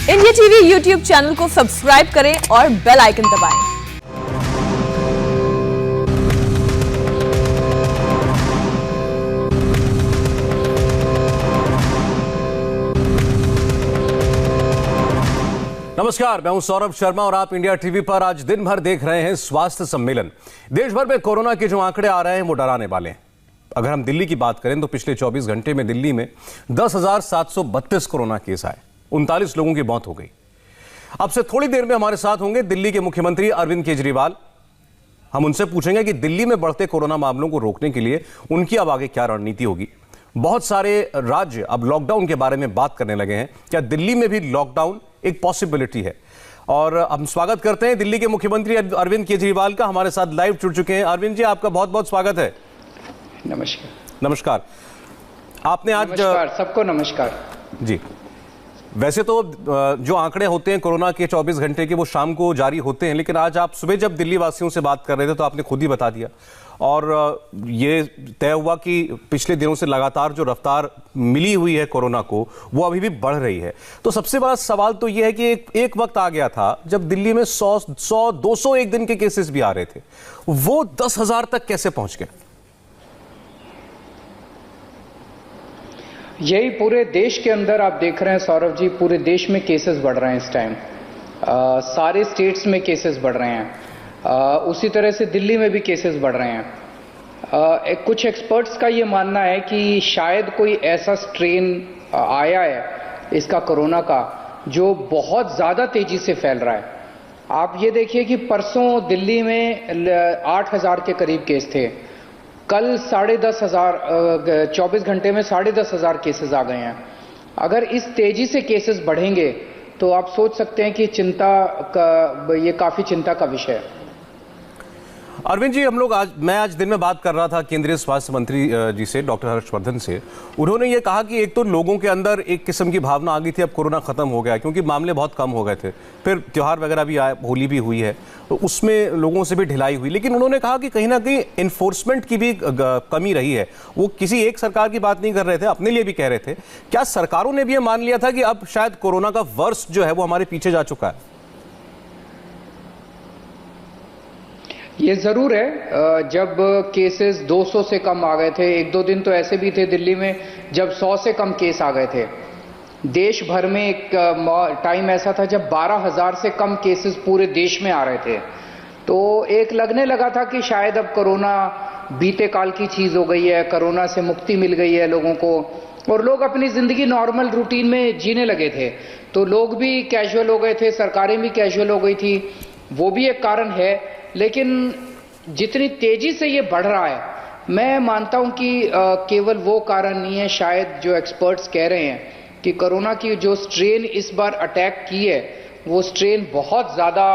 India TV YouTube channel को subscribe करें और बेल आइकन दबाएं। नमस्कार, मैं हूं सौरभ शर्मा और आप इंडिया टीवी पर आज दिन भर देख रहे हैं स्वास्थ्य सम्मेलन। देश भर में कोरोना के जो आंकड़े आ रहे हैं वो डराने वाले हैं। अगर हम दिल्ली की बात करें तो पिछले 24 घंटे में दिल्ली में 10,732 कोरोना केस आए, 39 लोगों की मौत हो गई। अब से थोड़ी देर में हमारे साथ होंगे दिल्ली के मुख्यमंत्री अरविंद केजरीवाल। हम उनसे पूछेंगे कि दिल्ली में बढ़ते कोरोना मामलों को रोकने के लिए उनकी अब आगे क्या रणनीति होगी। बहुत सारे राज्य अब लॉकडाउन के बारे में बात करने लगे हैं। क्या दिल्ली में भी लॉकडाउन एक पॉसिबिलिटी है? और हम स्वागत करते हैं दिल्ली के मुख्यमंत्री अरविंद केजरीवाल का। हमारे साथ लाइव जुड़ चुके हैं। अरविंद जी, आपका बहुत बहुत स्वागत है। नमस्कार। नमस्कार। आपने आज नमस्कार, सबको नमस्कार जी। वैसे तो जो आंकड़े होते हैं कोरोना के 24 घंटे के वो शाम को जारी होते हैं, लेकिन आज आप सुबह जब दिल्ली वासियों से बात कर रहे थे तो आपने खुद ही बता दिया और ये तय हुआ कि पिछले दिनों से लगातार जो रफ्तार मिली हुई है कोरोना को वो अभी भी बढ़ रही है। तो सबसे बड़ा सवाल तो ये है कि एक वक्त आ गया था जब दिल्ली में 100-200 एक दिन के केसेस भी आ रहे थे, वो 10,000 तक कैसे पहुंच गए? यही पूरे देश के अंदर आप देख रहे हैं सौरभ जी, पूरे देश में केसेस बढ़ रहे हैं इस टाइम। सारे स्टेट्स में केसेस बढ़ रहे हैं। उसी तरह से दिल्ली में भी केसेस बढ़ रहे हैं। कुछ एक्सपर्ट्स का ये मानना है कि शायद कोई ऐसा स्ट्रेन आया है इसका कोरोना का जो बहुत ज़्यादा तेजी से फैल रहा है। आप ये देखिए कि परसों दिल्ली में 8,000 के करीब केस थे, कल 10,500 24 घंटे में 10,500 केसेस आ गए हैं। अगर इस तेजी से केसेस बढ़ेंगे तो आप सोच सकते हैं कि ये काफी चिंता का विषय है। अरविंद जी, मैं आज दिन में बात कर रहा था केंद्रीय स्वास्थ्य मंत्री जी से, डॉक्टर हर्षवर्धन से। उन्होंने ये कहा कि एक तो लोगों के अंदर एक किस्म की भावना आ गई थी अब कोरोना खत्म हो गया, क्योंकि मामले बहुत कम हो गए थे। फिर त्योहार वगैरह भी आए, होली भी हुई है, तो उसमें लोगों से भी ढिलाई हुई। लेकिन उन्होंने कहा कि कहीं ना कहीं इन्फोर्समेंट की भी कमी रही है। वो किसी एक सरकार की बात नहीं कर रहे थे, अपने लिए भी कह रहे थे। क्या सरकारों ने भी ये मान लिया था कि अब शायद कोरोना का वर्स्ट जो है वो हमारे पीछे जा चुका है? ये जरूर है। जब केसेस 200 से कम आ गए थे, 1-2 दिन तो ऐसे भी थे दिल्ली में जब 100 से कम केस आ गए थे। देश भर में एक टाइम ऐसा था जब 12,000 से कम केसेस पूरे देश में आ रहे थे। तो एक लगने लगा था कि शायद अब कोरोना बीते काल की चीज हो गई है, कोरोना से मुक्ति मिल गई है लोगों को, और लोग अपनी जिंदगी नॉर्मल रूटीन में जीने लगे थे। तो लोग भी कैजुअल हो गए थे, सरकारें भी कैजुअल हो गई थी, वो भी एक कारण है। लेकिन जितनी तेजी से ये बढ़ रहा है, मैं मानता हूं कि केवल वो कारण नहीं है। शायद जो एक्सपर्ट्स कह रहे हैं कि कोरोना की जो स्ट्रेन इस बार अटैक की है वो स्ट्रेन बहुत ज़्यादा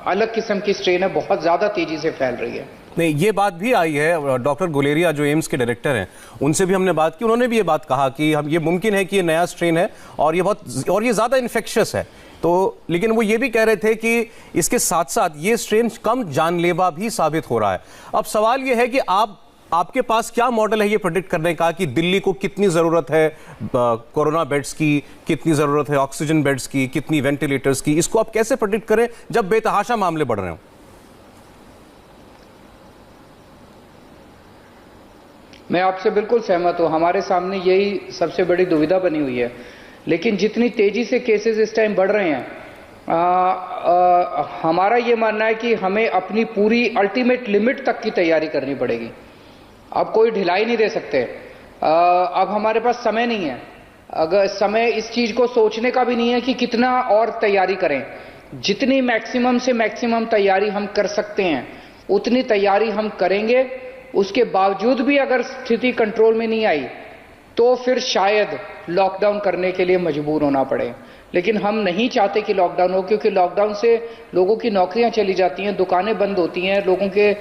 अलग किस्म की स्ट्रेन है, बहुत ज़्यादा तेजी से फैल रही है। नहीं, ये बात भी आई है। डॉक्टर गुलेरिया जो एम्स के डायरेक्टर हैं, उनसे भी हमने बात की। उन्होंने भी ये बात कहा कि हम ये मुमकिन है कि ये नया स्ट्रेन है और ये ज़्यादा इन्फेक्शियस है। तो लेकिन वो ये भी कह रहे थे कि इसके साथ साथ ये स्ट्रेन कम जानलेवा भी साबित हो रहा है। अब सवाल ये है कि आपके पास क्या मॉडल है ये प्रेडिक्ट करने का कि दिल्ली को कितनी ज़रूरत है कोरोना बेड्स की, कितनी ज़रूरत है ऑक्सीजन बेड्स की, कितनी वेंटिलेटर्स की? इसको आप कैसे प्रेडिक्ट करें जब बेतहाशा मामले बढ़ रहे हो? मैं आपसे बिल्कुल सहमत हूं। हमारे सामने यही सबसे बड़ी दुविधा बनी हुई है। लेकिन जितनी तेजी से केसेस इस टाइम बढ़ रहे हैं, हमारा ये मानना है कि हमें अपनी पूरी अल्टीमेट लिमिट तक की तैयारी करनी पड़ेगी। अब कोई ढिलाई नहीं दे सकते। अब हमारे पास समय नहीं है। अगर समय इस चीज को सोचने का भी नहीं है कि कितना और तैयारी करें। जितनी मैक्सिमम से मैक्सिमम तैयारी हम कर सकते हैं उतनी तैयारी हम करेंगे। उसके बावजूद भी अगर स्थिति कंट्रोल में नहीं आई तो फिर शायद लॉकडाउन करने के लिए मजबूर होना पड़े। लेकिन हम नहीं चाहते कि लॉकडाउन हो, क्योंकि लॉकडाउन से लोगों की नौकरियां चली जाती हैं, दुकानें बंद होती हैं, लोगों के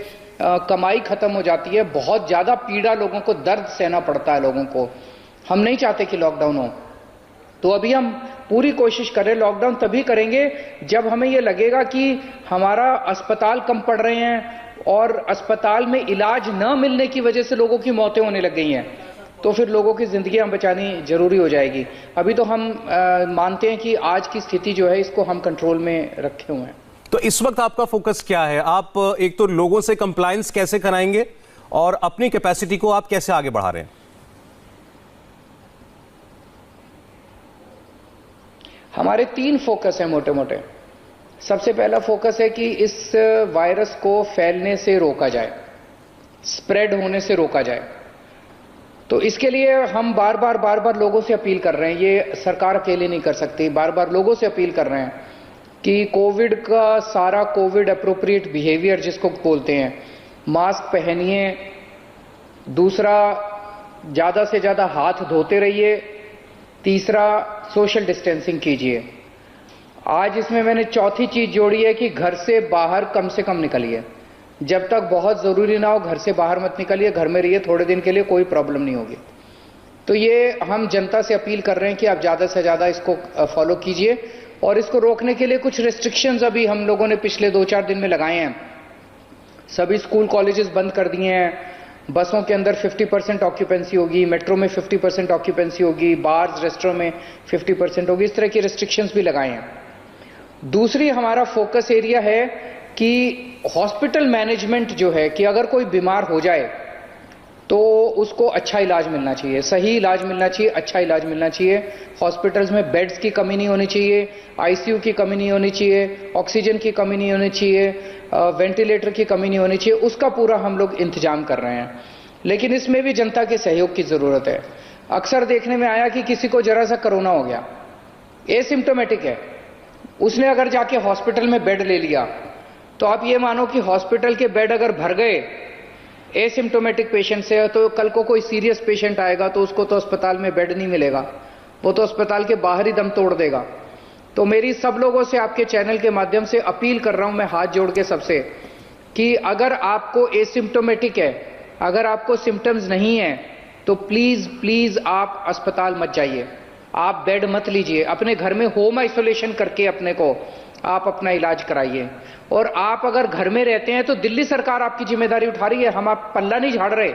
कमाई खत्म हो जाती है, बहुत ज़्यादा पीड़ा, लोगों को दर्द सहना पड़ता है लोगों को। हम नहीं चाहते कि लॉकडाउन हो। तो अभी हम पूरी कोशिश करें। लॉकडाउन तभी करेंगे जब हमें ये लगेगा कि हमारा अस्पताल कम पड़ रहे हैं और अस्पताल में इलाज न मिलने की वजह से लोगों की मौतें होने लग गई हैं। तो फिर लोगों की जिंदगियां बचानी जरूरी हो जाएगी। अभी तो हम मानते हैं कि आज की स्थिति जो है इसको हम कंट्रोल में रखे हुए हैं। तो इस वक्त आपका फोकस क्या है? आप एक तो लोगों से कंप्लायंस कैसे कराएंगे और अपनी कैपेसिटी को आप कैसे आगे बढ़ा रहे हैं? हमारे 3 फोकस हैं मोटे मोटे। सबसे पहला फोकस है कि इस वायरस को फैलने से रोका जाए, स्प्रेड होने से रोका जाए। तो इसके लिए हम बार बार लोगों से अपील कर रहे हैं, ये सरकार अकेले नहीं कर सकती, बार बार लोगों से अपील कर रहे हैं कि कोविड का सारा कोविड अप्रोप्रिएट बिहेवियर जिसको बोलते हैं, मास्क पहनिए, दूसरा ज़्यादा से ज़्यादा हाथ धोते रहिए, तीसरा सोशल डिस्टेंसिंग कीजिए। आज इसमें मैंने चौथी चीज जोड़ी है कि घर से बाहर कम से कम निकलिए, जब तक बहुत जरूरी ना हो घर से बाहर मत निकलिए, घर में रहिए थोड़े दिन के लिए, कोई प्रॉब्लम नहीं होगी। तो ये हम जनता से अपील कर रहे हैं कि आप ज्यादा से ज्यादा इसको फॉलो कीजिए। और इसको रोकने के लिए कुछ रेस्ट्रिक्शंस अभी हम लोगों ने पिछले 2-4 दिन में लगाए हैं। सभी स्कूल कॉलेजेस बंद कर दिए हैं, बसों के अंदर 50% ऑक्यूपेंसी होगी, मेट्रो में 50% ऑक्यूपेंसी होगी, बार्स रेस्टोरेंट में 50% होगी, इस तरह की रेस्ट्रिक्शंस भी लगाए हैं। दूसरी हमारा फोकस एरिया है कि हॉस्पिटल मैनेजमेंट जो है, कि अगर कोई बीमार हो जाए तो उसको अच्छा इलाज मिलना चाहिए, सही इलाज मिलना चाहिए, अच्छा इलाज मिलना चाहिए। हॉस्पिटल्स में बेड्स की कमी नहीं होनी चाहिए, आईसीयू की कमी नहीं होनी चाहिए, ऑक्सीजन की कमी नहीं होनी चाहिए, वेंटिलेटर की कमी नहीं होनी चाहिए, उसका पूरा हम लोग इंतजाम कर रहे हैं। लेकिन इसमें भी जनता के सहयोग की जरूरत है। अक्सर देखने में आया कि किसी को जरा सा कोरोना हो गया, एसिम्टोमेटिक है, उसने अगर जाके हॉस्पिटल में बेड ले लिया, तो आप ये मानो कि हॉस्पिटल के बेड अगर भर गए एसिम्टोमेटिक पेशेंट से, तो कल को कोई सीरियस पेशेंट आएगा तो उसको तो अस्पताल में बेड नहीं मिलेगा, वो तो अस्पताल के बाहर ही दम तोड़ देगा। तो मेरी सब लोगों से आपके चैनल के माध्यम से अपील कर रहा हूं मैं, हाथ जोड़ के सबसे, कि अगर आपको एसिम्टोमेटिक है, अगर आपको सिम्टम्स नहीं है, तो प्लीज प्लीज आप अस्पताल मत जाइए, आप बेड मत लीजिए, अपने घर में होम आइसोलेशन करके अपने को आप अपना इलाज कराइए। और आप अगर घर में रहते हैं तो दिल्ली सरकार आपकी जिम्मेदारी उठा रही है, हम आप पल्ला नहीं झाड़ रहे।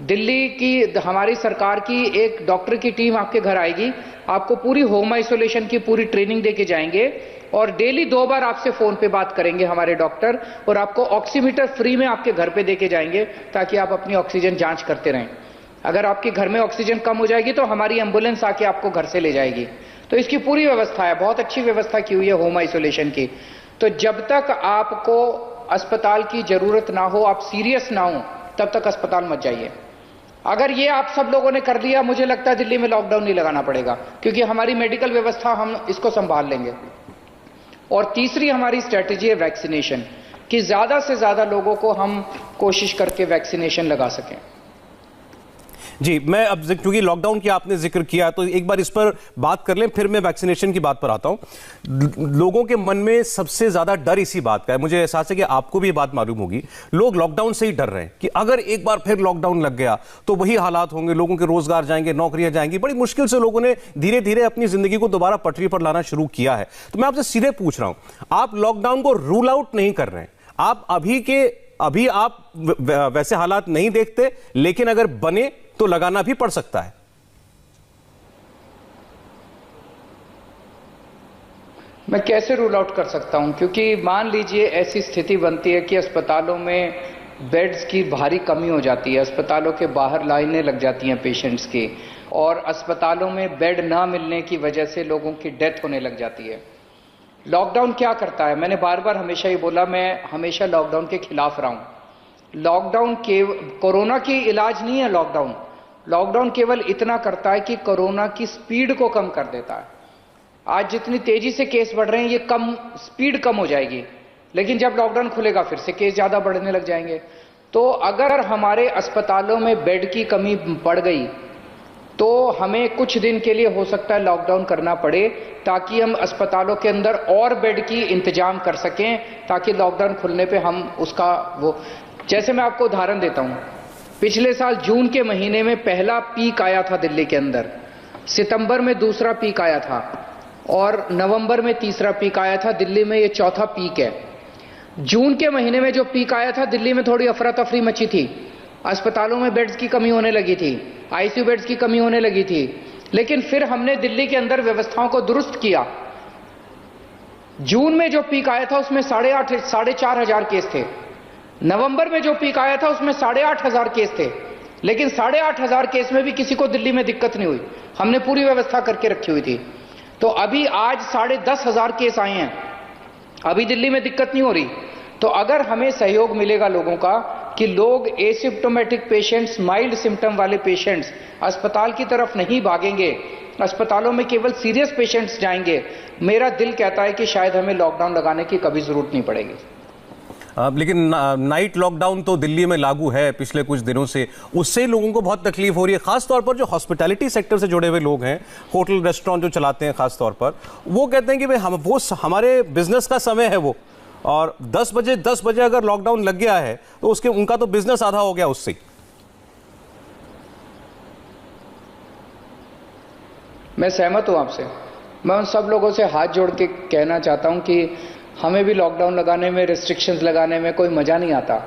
दिल्ली की हमारी सरकार की एक डॉक्टर की टीम आपके घर आएगी, आपको पूरी होम आइसोलेशन की पूरी ट्रेनिंग देके जाएंगे और डेली 2 बार आपसे फोन पे बात करेंगे हमारे डॉक्टर, और आपको ऑक्सीमीटर फ्री में आपके घर पे देके जाएंगे ताकि आप अपनी ऑक्सीजन जांच करते रहें। अगर आपके घर में ऑक्सीजन कम हो जाएगी तो हमारी एम्बुलेंस आके आपको घर से ले जाएगी। तो इसकी पूरी व्यवस्था है, बहुत अच्छी व्यवस्था की हुई है होम आइसोलेशन की। तो जब तक आपको अस्पताल की जरूरत ना हो, आप सीरियस ना हो, तब तक अस्पताल मत जाइए। अगर ये आप सब लोगों ने कर लिया, मुझे लगता है दिल्ली में लॉकडाउन नहीं लगाना पड़ेगा, क्योंकि हमारी मेडिकल व्यवस्था, हम इसको संभाल लेंगे। और तीसरी हमारी स्ट्रेटेजी है वैक्सीनेशन, कि ज्यादा से ज्यादा लोगों को हम कोशिश करके वैक्सीनेशन लगा सकें। जी, मैं अब क्योंकि लॉकडाउन की आपने जिक्र किया तो एक बार इस पर बात कर लें, फिर मैं वैक्सीनेशन की बात पर आता हूं। लोगों के मन में सबसे ज्यादा डर इसी बात का है, मुझे एहसास है कि आपको भी ये बात मालूम होगी, लोग लॉकडाउन से ही डर रहे हैं कि अगर एक बार फिर लॉकडाउन लग गया तो वही हालात होंगे, लोगों के रोजगार जाएंगे, नौकरियां जाएंगी। बड़ी मुश्किल से लोगों ने धीरे धीरे अपनी जिंदगी को दोबारा पटरी पर लाना शुरू किया है। तो मैं आपसे सीधे पूछ रहा हूं, आप लॉकडाउन को रूल आउट नहीं कर रहे हैं, आप अभी आप वैसे हालात नहीं देखते, लेकिन अगर बने तो लगाना भी पड़ सकता है। मैं कैसे रूल आउट कर सकता हूं, क्योंकि मान लीजिए ऐसी स्थिति बनती है कि अस्पतालों में बेड्स की भारी कमी हो जाती है, अस्पतालों के बाहर लाइनें लग जाती हैं पेशेंट्स की, और अस्पतालों में बेड ना मिलने की वजह से लोगों की डेथ होने लग जाती है। लॉकडाउन क्या करता है, मैंने बार बार हमेशा ये बोला, मैं हमेशा लॉकडाउन के खिलाफ रहा हूं। लॉकडाउन कोरोना की इलाज नहीं है लॉकडाउन केवल इतना करता है कि कोरोना की स्पीड को कम कर देता है। आज जितनी तेजी से केस बढ़ रहे हैं, ये स्पीड कम हो जाएगी, लेकिन जब लॉकडाउन खुलेगा फिर से केस ज्यादा बढ़ने लग जाएंगे। तो अगर हमारे अस्पतालों में बेड की कमी पड़ गई तो हमें कुछ दिन के लिए हो सकता है लॉकडाउन करना पड़े, ताकि हम अस्पतालों के अंदर और बेड की इंतजाम कर सकें, ताकि लॉकडाउन खुलने पे हम उसका जैसे मैं आपको उदाहरण देता हूं, पिछले साल जून के महीने में पहला पीक आया था दिल्ली के अंदर, सितंबर में दूसरा पीक आया था, और नवंबर में तीसरा पीक आया था। दिल्ली में ये चौथा पीक है। जून के महीने में जो पीक आया था, दिल्ली में थोड़ी अफरा तफरी मची थी, अस्पतालों में बेड्स की कमी होने लगी थी, आईसीयू बेड्स की कमी होने लगी थी, लेकिन फिर हमने दिल्ली के अंदर व्यवस्थाओं को दुरुस्त किया। जून में जो पीक आया था उसमें 4,500 केस थे। नवंबर में जो पीक आया था उसमें 8,500 केस थे, लेकिन 8,500 केस में भी किसी को दिल्ली में दिक्कत नहीं हुई। हमने पूरी व्यवस्था करके रखी हुई थी। तो अभी आज 10,500 केस आए हैं, अभी दिल्ली में दिक्कत नहीं हो रही। तो अगर हमें सहयोग मिलेगा लोगों का कि लोग एसिम्प्टोमेटिक पेशेंट्स, माइल्ड सिम्टम वाले पेशेंट्स अस्पताल की तरफ नहीं भागेंगे, अस्पतालों में केवल सीरियस पेशेंट्स जाएंगे, मेरा दिल कहता है कि शायद हमें लॉकडाउन लगाने की कभी जरूरत नहीं पड़ेगी। लेकिन नाइट लॉकडाउन तो दिल्ली में लागू है पिछले कुछ दिनों से, उससे लोगों को बहुत तकलीफ हो रही है। खासतौर पर जो हॉस्पिटैलिटी सेक्टर से जुड़े हुए लोग हैं, होटल रेस्टोरेंट जो चलाते हैं खासतौर पर, वो कहते हैं कि भाई वो हमारे बिजनेस का समय है वो, और 10 बजे अगर लॉकडाउन लग गया है तो उनका तो बिजनेस आधा हो गया उससे। मैं सहमत हूं आपसे। मैं उन सब लोगों से हाथ जोड़ के कहना चाहता हूं कि हमें भी लॉकडाउन लगाने में, रिस्ट्रिक्शंस लगाने में कोई मजा नहीं आता।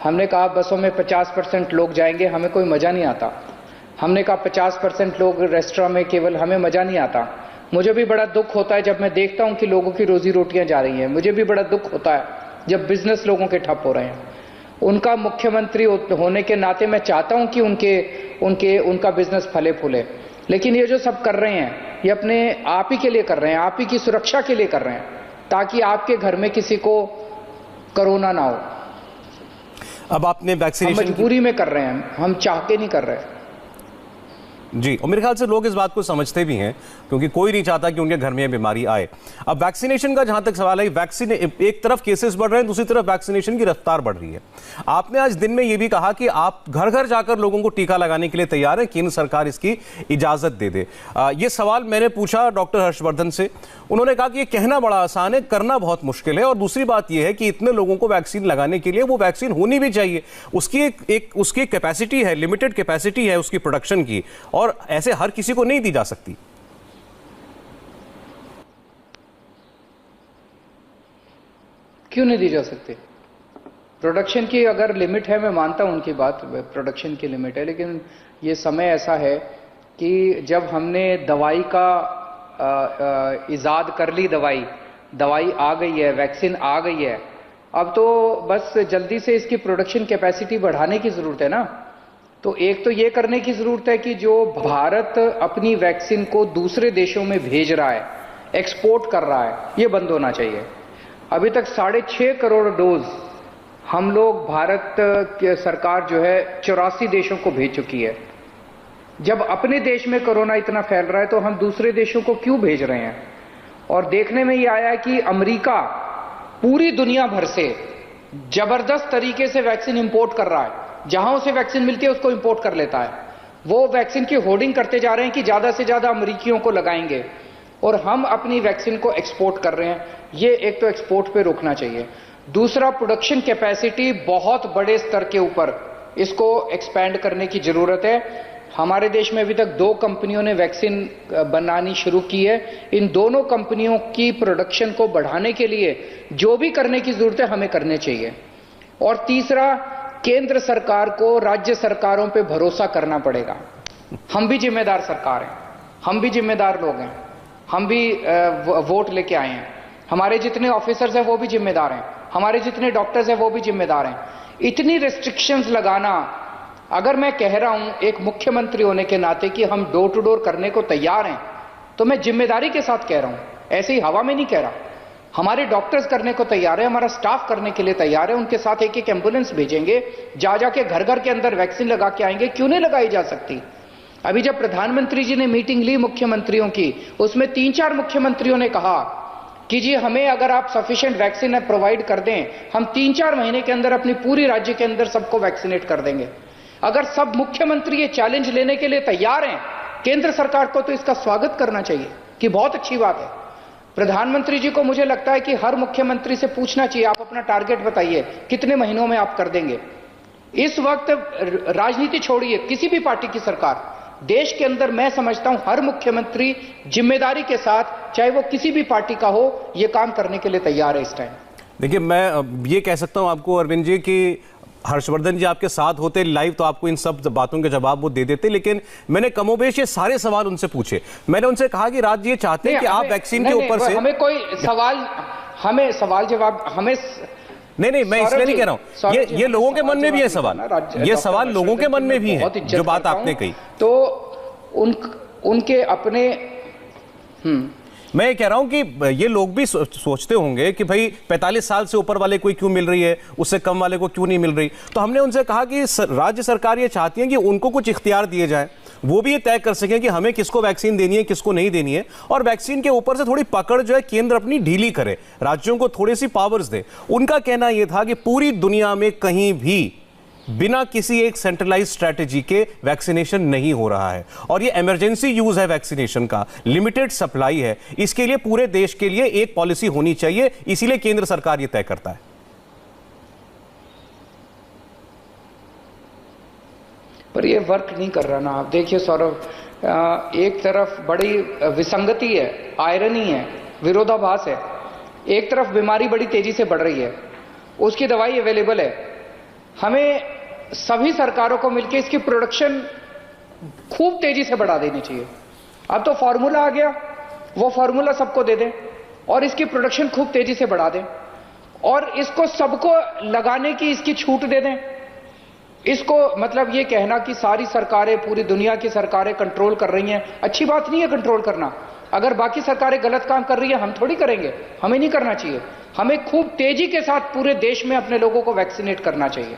हमने कहा बसों में 50% लोग जाएंगे, हमें कोई मजा नहीं आता। हमने कहा 50% लोग रेस्टोरेंट में, केवल हमें मजा नहीं आता। मुझे भी बड़ा दुख होता है जब मैं देखता हूं कि लोगों की रोजी रोटियां जा रही हैं। मुझे भी बड़ा दुख होता है जब बिजनेस लोगों के ठप हो रहे हैं। उनका मुख्यमंत्री होने के नाते मैं चाहता हूं कि उनका बिजनेस फले फूले, लेकिन ये जो सब कर रहे हैं ये अपने आप ही के लिए कर रहे हैं, आप ही की सुरक्षा के लिए कर रहे हैं, ताकि आपके घर में किसी को कोरोना ना हो। अब आपने वैक्सीनेशन हम मजबूरी में कर रहे हैं, हम चाह के नहीं कर रहे जी, और मेरे ख्याल से लोग इस बात को समझते भी हैं, क्योंकि कोई नहीं चाहता कि उनके घर में बीमारी आए। अब वैक्सीनेशन का जहां तक सवाल है, वैक्सीन एक तरफ केसेस बढ़ रहे हैं, दूसरी तरफ वैक्सीनेशन की रफ्तार बढ़ रही है। आपने आज दिन में यह भी कहा कि आप घर घर जाकर लोगों को टीका लगाने के लिए तैयार हैं, केंद्र सरकार इसकी इजाजत दे दे। यह सवाल मैंने पूछा डॉक्टर हर्षवर्धन से, उन्होंने कहा कि यह कहना बड़ा आसान है, करना बहुत मुश्किल है। और दूसरी बात यह है कि इतने लोगों को वैक्सीन लगाने के लिए वो वैक्सीन होनी भी चाहिए, उसकी कैपेसिटी है, लिमिटेड कैपेसिटी है उसकी प्रोडक्शन की, और ऐसे हर किसी को नहीं दी जा सकती। क्यों नहीं दी जा सकती? प्रोडक्शन की अगर लिमिट है, मैं मानता हूं उनकी बात, प्रोडक्शन की लिमिट है, लेकिन ये समय ऐसा है कि जब हमने दवाई का इजाद कर ली, दवाई आ गई है, वैक्सीन आ गई है, अब तो बस जल्दी से इसकी प्रोडक्शन कैपेसिटी बढ़ाने की जरूरत है ना। तो एक तो ये करने की जरूरत है कि जो भारत अपनी वैक्सीन को दूसरे देशों में भेज रहा है, एक्सपोर्ट कर रहा है, ये बंद होना चाहिए। अभी तक 6.5 करोड़ डोज हम लोग, भारत की सरकार जो है 84 देशों को भेज चुकी है। जब अपने देश में कोरोना इतना फैल रहा है तो हम दूसरे देशों को क्यों भेज रहे हैं? और देखने में ये आया है कि अमेरिका पूरी दुनिया भर से जबरदस्त तरीके से वैक्सीन इंपोर्ट कर रहा है, जहां उसे वैक्सीन मिलती है उसको इंपोर्ट कर लेता है। वो वैक्सीन की होर्डिंग करते जा रहे हैं कि ज्यादा से ज्यादा अमेरिकियों को लगाएंगे, और हम अपनी वैक्सीन को एक्सपोर्ट कर रहे हैं। ये एक तो एक्सपोर्ट पे रोकना चाहिए। दूसरा, प्रोडक्शन कैपेसिटी बहुत बड़े स्तर के ऊपर इसको एक्सपैंड करने की जरूरत है। हमारे देश में अभी तक 2 कंपनियों ने वैक्सीन बनानी शुरू की है। इन दोनों कंपनियों की प्रोडक्शन को बढ़ाने के लिए जो भी करने की जरूरत है हमें करने चाहिए। और तीसरा, केंद्र सरकार को राज्य सरकारों पे भरोसा करना पड़ेगा। हम भी जिम्मेदार सरकार हैं, हम भी जिम्मेदार लोग हैं, हम भी वोट लेके आए हैं। हमारे जितने ऑफिसर्स हैं वो भी जिम्मेदार हैं, हमारे जितने डॉक्टर्स हैं वो भी जिम्मेदार हैं। इतनी रेस्ट्रिक्शंस लगाना, अगर मैं कह रहा हूं एक मुख्यमंत्री होने के नाते कि हम डोर टू डोर करने को तैयार हैं, तो मैं जिम्मेदारी के साथ कह रहा हूं, ऐसे ही हवा में नहीं कह रहा। हमारे डॉक्टर्स करने को तैयार है, हमारा स्टाफ करने के लिए तैयार है, उनके साथ एक एम्बुलेंस भेजेंगे, जा जाके घर घर के अंदर वैक्सीन लगा के आएंगे। क्यों नहीं लगाई जा सकती? अभी जब प्रधानमंत्री जी ने मीटिंग ली मुख्यमंत्रियों की, उसमें 3-4 मुख्यमंत्रियों ने कहा कि जी हमें अगर आप सफिशिएंट वैक्सीन प्रोवाइड कर दें, हम 3-4 महीने के अंदर अपनी पूरी राज्य के अंदर सबको वैक्सीनेट कर देंगे। अगर सब मुख्यमंत्री ये चैलेंज लेने के लिए तैयार हैं, केंद्र सरकार को तो इसका स्वागत करना चाहिए कि बहुत अच्छी बात है। प्रधानमंत्री जी को मुझे लगता है कि हर मुख्यमंत्री से पूछना चाहिए, आप अपना टारगेट बताइए, कितने महीनों में आप कर देंगे। इस वक्त राजनीति छोड़िए, किसी भी पार्टी की सरकार, देश के अंदर मैं समझता हूं हर मुख्यमंत्री जिम्मेदारी के साथ, चाहे वो किसी भी पार्टी का हो, ये काम करने के लिए तैयार है इस टाइम। देखिए, मैं ये कह सकता हूं आपको अरविंद जी कि हर्षवर्धन जी आपके साथ होते लाइव तो आपको इन सब बातों के जवाब वो दे देते, लेकिन मैंने कमोबेश ये सारे सवाल उनसे पूछे। मैंने उनसे कहा कि राज्य ये चाहते हैं कि आप वैक्सीन के ऊपर से हमें कोई सवाल, हमें सवाल जवाब हमें नहीं, मैं इसलिए नहीं कह रहा हूं, ये लोगों के मन में भी है सवाल, ये सवाल लोगों के मन में भी है जो बात आपने कही। तो उनके अपने मैं ये कह रहा हूं कि ये लोग भी सोचते होंगे कि भाई 45 साल से ऊपर वाले कोई क्यों मिल रही है, उससे कम वाले को क्यों नहीं मिल रही। तो हमने उनसे कहा कि राज्य सरकार ये चाहती है कि उनको कुछ इख्तियार दिए जाए, वो भी ये तय कर सकें कि हमें किसको वैक्सीन देनी है, किसको नहीं देनी है, और वैक्सीन के ऊपर से थोड़ी पकड़ जो है केंद्र अपनी ढीली करे, राज्यों को थोड़ी सी पावर्स दे। उनका कहना यह था कि पूरी दुनिया में कहीं भी बिना किसी एक सेंट्रलाइज स्ट्रेटेजी के वैक्सीनेशन नहीं हो रहा है, और ये इमरजेंसी यूज है वैक्सीनेशन का, लिमिटेड सप्लाई है। इसके लिए पूरे देश के लिए एक पॉलिसी होनी चाहिए, इसीलिए केंद्र सरकार ये तय करता है। पर ये वर्क नहीं कर रहा ना। आप देखिए सौरभ, एक तरफ बड़ी विसंगति है, आयरनी है, विरोधाभास है। एक तरफ बीमारी बड़ी तेजी से बढ़ रही है, उसकी दवाई अवेलेबल है, हमें सभी सरकारों को मिलकर इसकी प्रोडक्शन खूब तेजी से बढ़ा देनी चाहिए। अब तो फॉर्मूला आ गया, वो फॉर्मूला सबको दे दें और इसकी प्रोडक्शन खूब तेजी से बढ़ा दें, और इसको सबको लगाने की इसकी छूट दे दें। इसको मतलब ये कहना कि सारी सरकारें, पूरी दुनिया की सरकारें कंट्रोल कर रही हैं, अच्छी बात नहीं है कंट्रोल करना। अगर बाकी सरकारें गलत काम कर रही है, हम थोड़ी करेंगे, हमें नहीं करना चाहिए। हमें खूब तेजी के साथ पूरे देश में अपने लोगों को वैक्सीनेट करना चाहिए।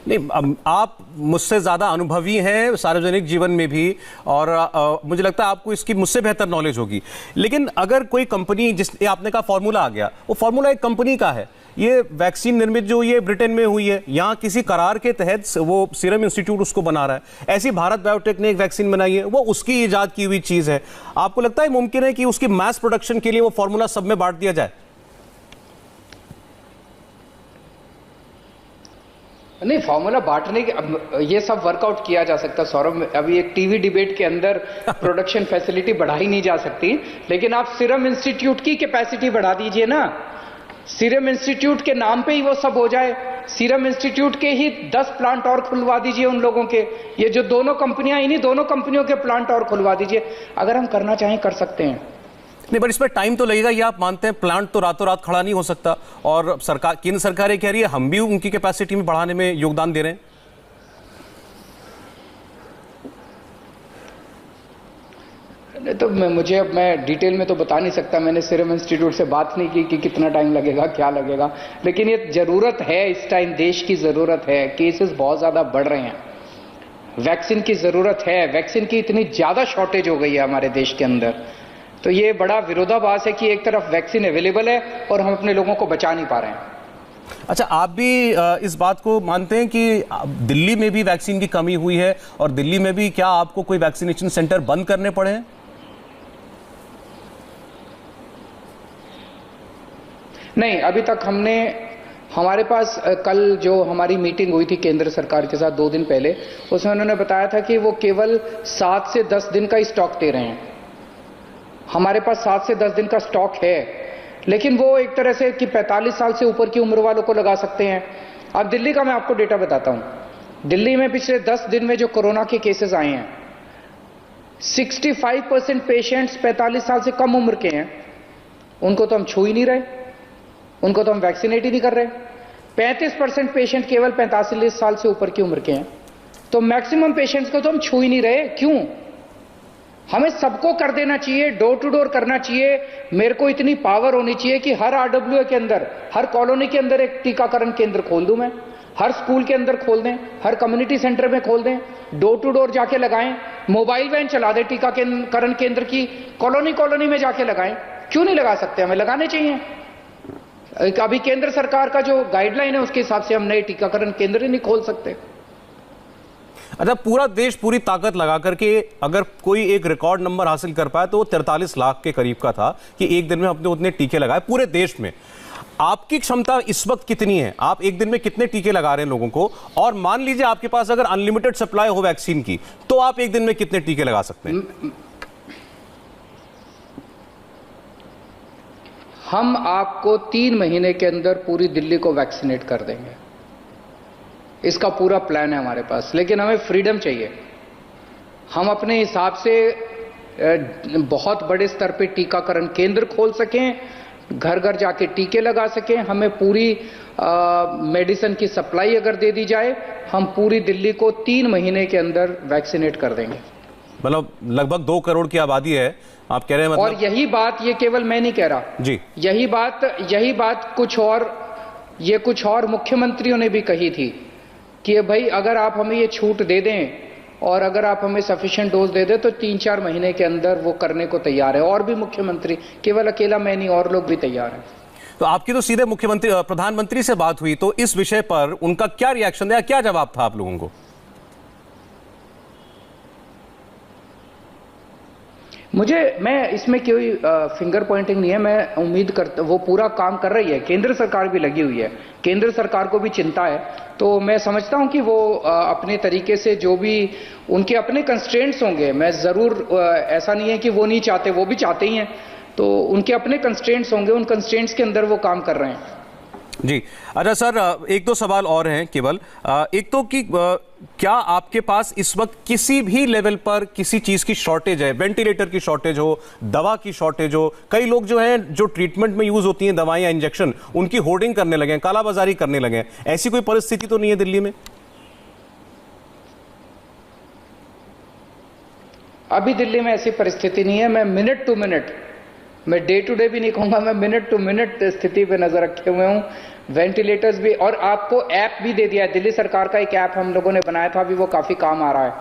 नहीं, आप मुझसे ज्यादा अनुभवी हैं सार्वजनिक जीवन में भी, और मुझे लगता है आपको इसकी मुझसे बेहतर नॉलेज होगी। लेकिन अगर कोई कंपनी, जिस आपने कहा फॉर्मूला आ गया, वो फॉर्मूला एक कंपनी का है। ये वैक्सीन निर्मित जो ये ब्रिटेन में हुई है, यहाँ किसी करार के तहत वो सीरम इंस्टीट्यूट उसको बना रहा है। ऐसी भारत बायोटेक ने एक वैक्सीन बनाई है, वो उसकी इजाद की हुई चीज है। आपको लगता है मुमकिन है कि उसकी मास प्रोडक्शन के लिए वो फॉर्मूला सब में बांट दिया जाए? नहीं, फॉर्मूला बांटने के अब ये सब वर्कआउट किया जा सकता है सौरभ। अभी एक टीवी डिबेट के अंदर प्रोडक्शन फैसिलिटी बढ़ाई नहीं जा सकती, लेकिन आप सीरम इंस्टीट्यूट की कैपेसिटी बढ़ा दीजिए ना। सीरम इंस्टीट्यूट के नाम पे ही वो सब हो जाए। सीरम इंस्टीट्यूट के ही 10 प्लांट और खुलवा दीजिए उन लोगों के। ये जो दोनों कंपनियां, इन्हीं दोनों कंपनियों के प्लांट और खुलवा दीजिए। अगर हम करना चाहें कर सकते हैं। नहीं, पर इसमें टाइम तो लगेगा, ये आप मानते हैं। प्लांट तो रातों रात खड़ा नहीं हो सकता, और सरकार, केंद्र सरकार ये कह रही है हम भी उनकी कैपेसिटी में बढ़ाने में योगदान दे रहे हैं। तो मैं डिटेल में तो बता नहीं सकता। मैंने सीरम इंस्टीट्यूट से बात नहीं की कि कितना टाइम लगेगा, क्या लगेगा, लेकिन ये जरूरत है, इस टाइम देश की जरूरत है। केसेस बहुत ज्यादा बढ़ रहे हैं, वैक्सीन की जरूरत है। वैक्सीन की इतनी ज्यादा शॉर्टेज हो गई है हमारे देश के अंदर, तो ये बड़ा विरोधाभास है कि एक तरफ वैक्सीन अवेलेबल है और हम अपने लोगों को बचा नहीं पा रहे हैं। अच्छा, आप भी इस बात को मानते हैं कि दिल्ली में भी वैक्सीन की कमी हुई है, और दिल्ली में भी क्या आपको कोई वैक्सीनेशन सेंटर बंद करने पड़े हैं? नहीं, अभी तक हमारे पास कल जो हमारी मीटिंग हुई थी केंद्र सरकार के साथ 2 दिन पहले, उसमें उन्होंने बताया था कि वो केवल 7 से 10 दिन का स्टॉक दे रहे हैं। हमारे पास 7 से 10 दिन का स्टॉक है, लेकिन वो एक तरह से कि 45 साल से ऊपर की उम्र वालों को लगा सकते हैं। अब दिल्ली का मैं आपको डेटा बताता हूं। दिल्ली में पिछले 10 दिन में जो कोरोना के केसेस आए हैं, 65% पेशेंट्स 45 साल से कम उम्र के हैं। उनको तो हम छू ही नहीं रहे, उनको तो हम वैक्सीनेट ही नहीं कर रहे। 35% पेशेंट केवल 45 साल से ऊपर की उम्र के हैं। तो मैक्सिमम पेशेंट्स को तो हम छू ही नहीं रहे। क्यों? हमें सबको कर देना चाहिए, डोर टू डोर करना चाहिए। मेरे को इतनी पावर होनी चाहिए कि हर RWA के अंदर, हर कॉलोनी के अंदर एक टीकाकरण केंद्र खोल दूं मैं, हर स्कूल के अंदर खोल दें, हर कम्युनिटी सेंटर में खोल दें, डोर टू डोर जाके लगाएं, मोबाइल वैन चला दें टीकाकरण केंद्र की, कॉलोनी कॉलोनी में जाके लगाएं। क्यों नहीं लगा सकते? हमें लगाने चाहिए। अभी केंद्र सरकार का जो गाइडलाइन है उसके हिसाब से हम नए टीकाकरण केंद्र ही नहीं खोल सकते। अच्छा, पूरा देश पूरी ताकत लगा करके अगर कोई एक रिकॉर्ड नंबर हासिल कर पाया तो वो 43 लाख के करीब का था कि एक दिन में हमने उतने टीके लगाए पूरे देश में। आपकी क्षमता इस वक्त कितनी है? आप एक दिन में कितने टीके लगा रहे हैं लोगों को? और मान लीजिए आपके पास अगर अनलिमिटेड सप्लाई हो वैक्सीन की, तो आप एक दिन में कितने टीके लगा सकते हैं? हम आपको 3 महीने के अंदर पूरी दिल्ली को वैक्सीनेट कर देंगे। इसका पूरा प्लान है हमारे पास, लेकिन हमें फ्रीडम चाहिए। हम अपने हिसाब से बहुत बड़े स्तर पे टीकाकरण केंद्र खोल सकें, घर घर जाके टीके लगा सकें। हमें पूरी मेडिसिन की सप्लाई अगर दे दी जाए, हम पूरी दिल्ली को 3 महीने के अंदर वैक्सीनेट कर देंगे। मतलब लगभग 2 करोड़ की आबादी है, आप कह रहे हैं मतलब? और यही बात, ये केवल मैं नहीं कह रहा जी, यही बात कुछ और मुख्यमंत्रियों ने भी कही थी कि भाई अगर आप हमें ये छूट दे दें और अगर आप हमें सफिशिएंट डोज दे दें तो 3-4 महीने के अंदर वो करने को तैयार है। और भी मुख्यमंत्री, केवल अकेला मैं नहीं, और लोग भी तैयार हैं। तो आपकी तो सीधे प्रधानमंत्री से बात हुई, तो इस विषय पर उनका क्या रिएक्शन था, क्या जवाब था आप लोगों को? मैं इसमें कोई फिंगर पॉइंटिंग नहीं है। मैं उम्मीद करता, वो पूरा काम कर रही है, केंद्र सरकार भी लगी हुई है, केंद्र सरकार को भी चिंता है। तो मैं समझता हूं कि वो अपने तरीके से जो भी उनके अपने कंस्ट्रेंट्स होंगे, मैं जरूर, ऐसा नहीं है कि वो नहीं चाहते, वो भी चाहते ही हैं, तो उनके अपने कंस्ट्रेंट्स होंगे, उन कंस्ट्रेंट्स के अंदर वो काम कर रहे हैं। जी, अच्छा सर, 1-2 सवाल और हैं केवल। एक तो कि क्या आपके पास इस वक्त किसी भी लेवल पर किसी चीज की शॉर्टेज है? वेंटिलेटर की शॉर्टेज हो, दवा की शॉर्टेज हो? कई लोग जो हैं, जो ट्रीटमेंट में यूज होती हैं दवाएं, इंजेक्शन, उनकी होर्डिंग करने लगे हैं, कालाबाजारी करने लगे हैं। ऐसी कोई परिस्थिति तो नहीं है दिल्ली में? अभी दिल्ली में ऐसी परिस्थिति नहीं है। मैं मिनट टू मिनट, मैं डे टू डे भी नहीं कहूंगा, मैं मिनट टू मिनट स्थिति पे नजर रखे हुए हूं। वेंटिलेटर्स भी, और आपको ऐप भी दे दिया है, दिल्ली सरकार का एक ऐप हम लोगों ने बनाया था, अभी वो काफी काम आ रहा है।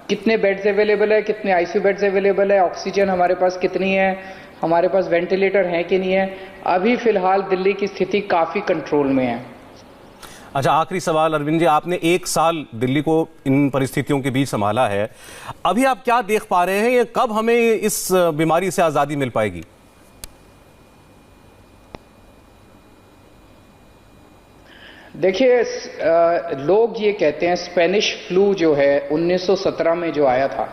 कितने बेड्स अवेलेबल है, कितने आईसीयू बेड्स अवेलेबल है, ऑक्सीजन हमारे पास कितनी है, हमारे पास वेंटिलेटर है कि नहीं है। अभी फिलहाल दिल्ली की स्थिति काफी कंट्रोल में है। अच्छा, आखिरी सवाल अरविंद जी, आपने 1 साल दिल्ली को इन परिस्थितियों के बीच संभाला है, अभी आप क्या देख पा रहे हैं? ये कब हमें इस बीमारी से आजादी मिल पाएगी? देखिए, लोग ये कहते हैं स्पेनिश फ्लू जो है 1917 में जो आया था,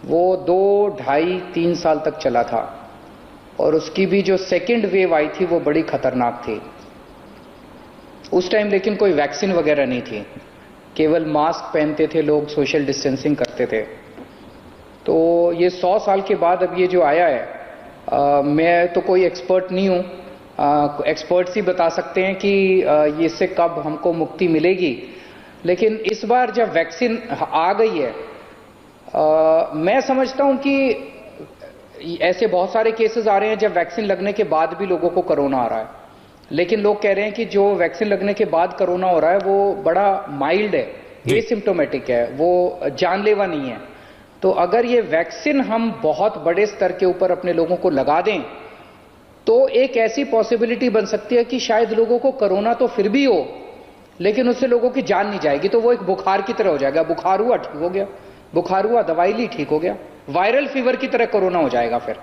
वो 2, 2.5, 3 साल तक चला था, और उसकी भी जो सेकेंड वेव आई थी वो बड़ी खतरनाक थी। उस टाइम लेकिन कोई वैक्सीन वगैरह नहीं थी, केवल मास्क पहनते थे लोग, सोशल डिस्टेंसिंग करते थे। तो ये 100 साल के बाद अब ये जो आया है, मैं तो कोई एक्सपर्ट नहीं हूं, एक्सपर्ट्स ही बता सकते हैं कि इससे कब हमको मुक्ति मिलेगी। लेकिन इस बार जब वैक्सीन आ गई है, मैं समझता हूं कि ऐसे बहुत सारे केसेस आ रहे हैं जब वैक्सीन लगने के बाद भी लोगों को कोरोना आ रहा है, लेकिन लोग कह रहे हैं कि जो वैक्सीन लगने के बाद कोरोना हो रहा है वो बड़ा माइल्ड है, एसिम्प्टोमेटिक है, वो जानलेवा नहीं है। तो अगर ये वैक्सीन हम बहुत बड़े स्तर के ऊपर अपने लोगों को लगा दें, तो एक ऐसी पॉसिबिलिटी बन सकती है कि शायद लोगों को कोरोना तो फिर भी हो, लेकिन उससे लोगों की जान नहीं जाएगी। तो वो एक बुखार की तरह हो जाएगा, बुखार हुआ ठीक हो गया, बुखार हुआ दवाई ली ठीक हो गया, वायरल फीवर की तरह कोरोना हो जाएगा फिर,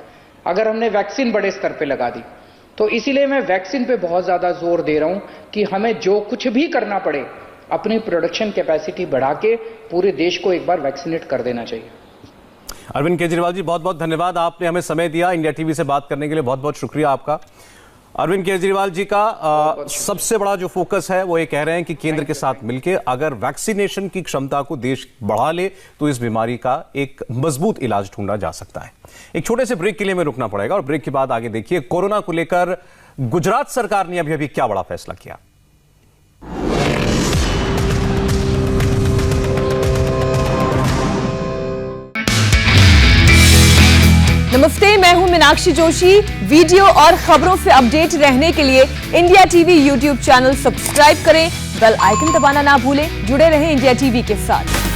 अगर हमने वैक्सीन बड़े स्तर पे लगा दी। तो इसीलिए मैं वैक्सीन पे बहुत ज्यादा जोर दे रहा हूं कि हमें जो कुछ भी करना पड़े, अपनी प्रोडक्शन कैपेसिटी बढ़ा के पूरे देश को एक बार वैक्सीनेट कर देना चाहिए। अरविंद केजरीवाल जी, बहुत बहुत धन्यवाद, आपने हमें समय दिया इंडिया टीवी से बात करने के लिए, बहुत बहुत शुक्रिया आपका। अरविंद केजरीवाल जी का सबसे बड़ा जो फोकस है वो ये कह रहे हैं कि केंद्र के साथ मिलकर अगर वैक्सीनेशन की क्षमता को देश बढ़ा ले तो इस बीमारी का एक मजबूत इलाज ढूंढा जा सकता है। एक छोटे से ब्रेक के लिए हमें रुकना पड़ेगा और ब्रेक के बाद आगे देखिए कोरोना को लेकर गुजरात सरकार ने अभी क्या बड़ा फैसला किया। नमस्ते, मैं हूं मीनाक्षी जोशी। वीडियो और खबरों से अपडेट रहने के लिए India TV YouTube channel subscribe करें, बेल आइकन दबाना ना भूलें। जुड़े रहें इंडिया टीवी के साथ।